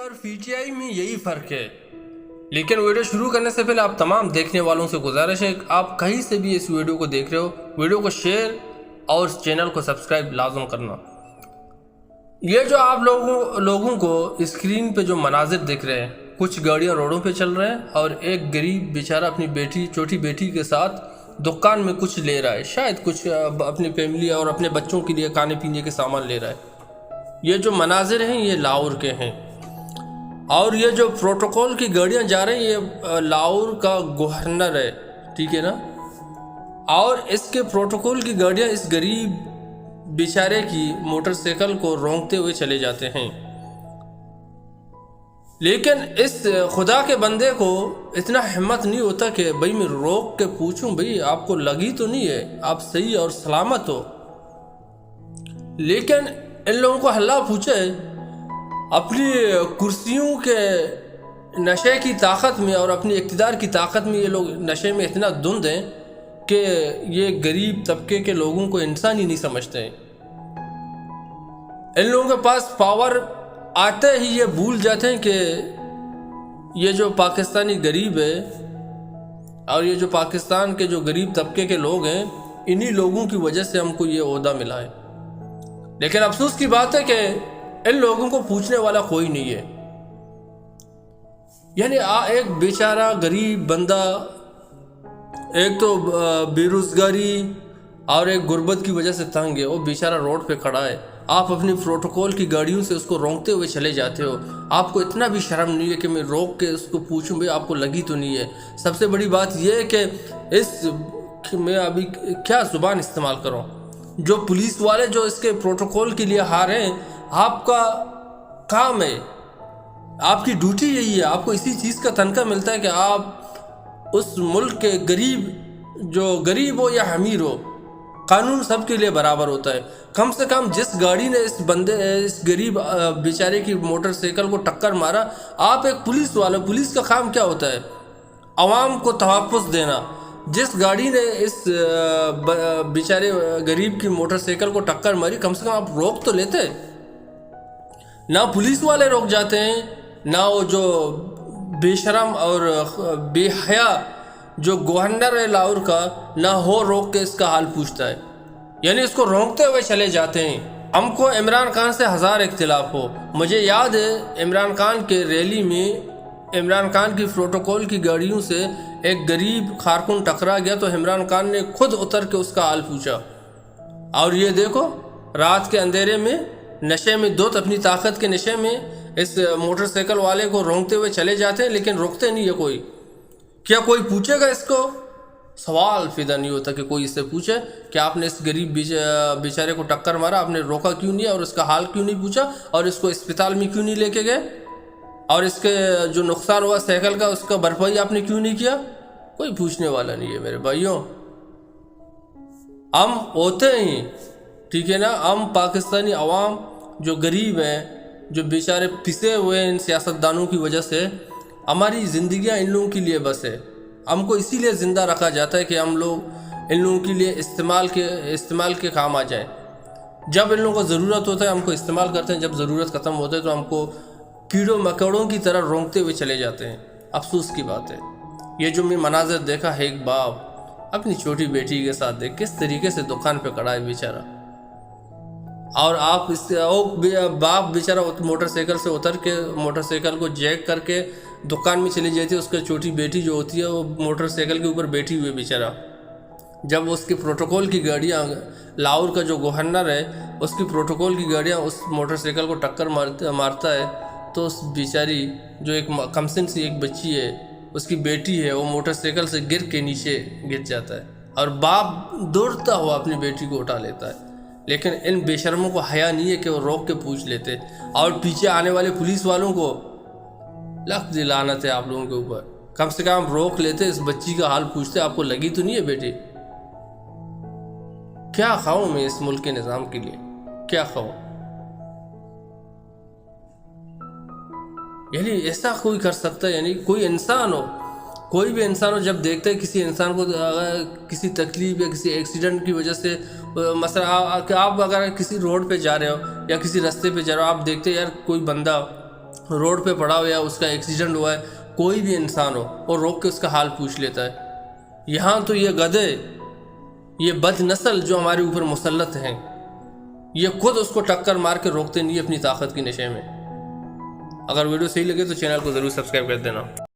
اور P T I میں یہی فرق ہے. لیکن ویڈیو شروع کرنے سے پہلے آپ تمام دیکھنے والوں سے گزارش ہے کہ آپ کہیں سے بھی اس ویڈیو کو دیکھ رہے ہو، ویڈیو کو شیئر اور اس چینل کو سبسکرائب لازم کرنا. یہ جو آپ لوگوں کو اسکرین پہ جو مناظر دکھ رہے ہیں، کچھ گاڑیاں روڈوں پہ چل رہے ہیں اور ایک غریب بیچارہ اپنی چھوٹی بیٹی کے ساتھ دکان میں کچھ لے رہا ہے، شاید کچھ اپنی فیملی اور اپنے بچوں کے لیے کھانے پینے کے سامان لے رہا ہے. یہ جو مناظر ہیں یہ لاہور کے ہیں، اور یہ جو پروٹوکول کی گاڑیاں جا رہے ہیں یہ لاہور کا گورنر ہے، ٹھیک ہے نا. اور اس کے پروٹوکول کی گاڑیاں اس غریب بیچارے کی موٹر سائیکل کو رونگتے ہوئے چلے جاتے ہیں. لیکن اس خدا کے بندے کو اتنا ہمت نہیں ہوتا کہ بھئی میں روک کے پوچھوں بھئی آپ کو لگی تو نہیں ہے، آپ صحیح اور سلامت ہو. لیکن ان لوگوں کو اللہ پوچھے، اپنی کرسیوں کے نشے کی طاقت میں اور اپنی اقتدار کی طاقت میں یہ لوگ نشے میں اتنا دھند ہیں کہ یہ غریب طبقے کے لوگوں کو انسان ہی نہیں سمجھتے ہیں. ان لوگوں کے پاس پاور آتے ہی یہ بھول جاتے ہیں کہ یہ جو پاکستانی غریب ہے اور یہ جو پاکستان کے جو غریب طبقے کے لوگ ہیں، انہی لوگوں کی وجہ سے ہم کو یہ عہدہ ملا ہے. لیکن افسوس کی بات ہے کہ ان لوگوں کو پوچھنے والا کوئی نہیں ہے. یعنی ایک بیچارہ غریب بندہ، ایک تو بے روزگاری اور ایک غربت کی وجہ سے تنگ ہے، وہ بیچارہ روڈ پہ کھڑا ہے، آپ اپنی پروٹوکول کی گاڑیوں سے اس کو رونگتے ہوئے چلے جاتے ہو. آپ کو اتنا بھی شرم نہیں ہے کہ میں روک کے اس کو پوچھوں بھئی آپ کو لگی تو نہیں ہے. سب سے بڑی بات یہ ہے کہ میں ابھی کیا زبان استعمال کروں. جو پولیس والے جو اس کے پروٹوکول کے لیے ہارے ہیں، آپ کا کام ہے، آپ کی ڈیوٹی یہی ہے، آپ کو اسی چیز کا تنخواہ ملتا ہے کہ آپ اس ملک کے غریب ہو یا امیر ہو، قانون سب کے لیے برابر ہوتا ہے. کم سے کم جس گاڑی نے اس غریب بیچارے کی موٹر سائیکل کو ٹکر مارا، آپ ایک پولیس کا کام کیا ہوتا ہے؟ عوام کو تحفظ دینا. جس گاڑی نے اس بیچارے غریب کی موٹر سائیکل کو ٹکر ماری، کم سے کم آپ روک تو لیتے. نہ پولیس والے روک جاتے ہیں، نہ وہ جو بے شرم اور بے حیا جو گورنر ہے لاہور کا، نہ ہو روک کے اس کا حال پوچھتا ہے. یعنی اس کو رونگتے ہوئے چلے جاتے ہیں. ہم کو عمران خان سے ہزار اختلاف ہو، مجھے یاد ہے عمران خان کے ریلی میں عمران خان کی پروٹوکول کی گاڑیوں سے ایک غریب کارکن ٹکرا گیا تو عمران خان نے خود اتر کے اس کا حال پوچھا. اور یہ دیکھو، رات کے اندھیرے میں نشے میں اپنی طاقت کے نشے میں اس موٹر سائیکل والے کو رونگتے ہوئے چلے جاتے ہیں، لیکن روکتے نہیں ہے کوئی. کیا کوئی پوچھے گا اس کو؟ سوال پیدا نہیں ہوتا کہ کوئی اس سے پوچھے کہ آپ نے اس غریب بیچارے کو ٹکر مارا، آپ نے روکا کیوں نہیں اور اس کا حال کیوں نہیں پوچھا اور اس کو اسپتال میں کیوں نہیں لے کے گئے، اور اس کے جو نقصان ہوا سائیکل کا اس کا بھرپائی آپ نے کیوں نہیں کیا؟ کوئی پوچھنے والا نہیں ہے میرے بھائیوں. ہم ہوتے ہی، ٹھیک ہے نا، ہم پاکستانی عوام جو غریب ہیں، جو بیچارے پسے ہوئے ہیں ان سیاستدانوں کی وجہ سے، ہماری زندگیاں ان لوگوں کے لیے بس ہے. ہم کو اسی لیے زندہ رکھا جاتا ہے کہ ہم لوگ ان لوگوں کے لیے استعمال کے کام آ جائیں. جب ان لوگوں کو ضرورت ہوتا ہے ہم کو استعمال کرتے ہیں، جب ضرورت ختم ہوتا ہے تو ہم کو کیڑوں مکوڑوں کی طرح رونگتے ہوئے چلے جاتے ہیں. افسوس کی بات ہے. یہ جو میں مناظر دیکھا ہے، ایک باپ اپنی چھوٹی بیٹی کے ساتھ دیکھ کس طریقے سے دکان پہ کھڑا ہے بیچارہ، اور آپ باپ بیچارہ موٹر سائیکل سے اتر کے موٹر سائیکل کو جیک کر کے دکان میں چلی جاتی ہے. اس کا چھوٹی بیٹی جو ہوتی ہے وہ موٹر سائیکل کے اوپر بیٹھی ہوئی بیچارہ. جب اس کی پروٹوکول کی گاڑیاں، لاہور کا جو گورنر ہے اس کی پروٹوکول کی گاڑیاں اس موٹر سائیکل کو ٹکر مارتا ہے تو اس بیچاری جو ایک کمسن سی ایک بچی ہے، اس کی بیٹی ہے، وہ موٹر سائیکل سے گر کے نیچے گر جاتا ہے اور باپ دوڑتا ہوا اپنی بیٹی کو اٹھا لیتا ہے. لیکن ان بے شرموں کو حیا نہیں ہے کہ وہ روک کے پوچھ لیتے. اور پیچھے آنے والے پولیس والوں کو لفظ لعنت ہے آپ لوگوں کے اوپر. کم سے کم روک لیتے، اس بچی کا حال پوچھتے، آپ کو لگی تو نہیں ہے بیٹی؟ کیا کھاؤں میں اس ملک کے نظام کے لیے، کیا کھاؤں؟ یعنی ایسا کوئی کر سکتا ہے؟ یعنی کوئی انسان ہو، کوئی بھی انسان ہو، جب دیکھتا ہے کسی انسان کو کسی تکلیف یا کسی ایکسیڈنٹ کی وجہ سے، مثلا کہ آپ اگر کسی روڈ پہ جا رہے ہو یا کسی رستے پہ جا رہے ہو، آپ دیکھتے ہیں یار کوئی بندہ روڈ پہ پڑا ہو یا اس کا ایکسیڈنٹ ہوا ہے، کوئی بھی انسان ہو، اور روک کے اس کا حال پوچھ لیتا ہے۔ یہاں تو یہ گدھے، یہ بد نسل جو ہمارے اوپر مسلط ہیں، یہ خود اس کو ٹکر مار کے روکتے نہیں اپنی طاقت کی نشے میں۔ اگر ویڈیو صحیح لگے تو چینل کو ضرور سبسکرائب کر دینا۔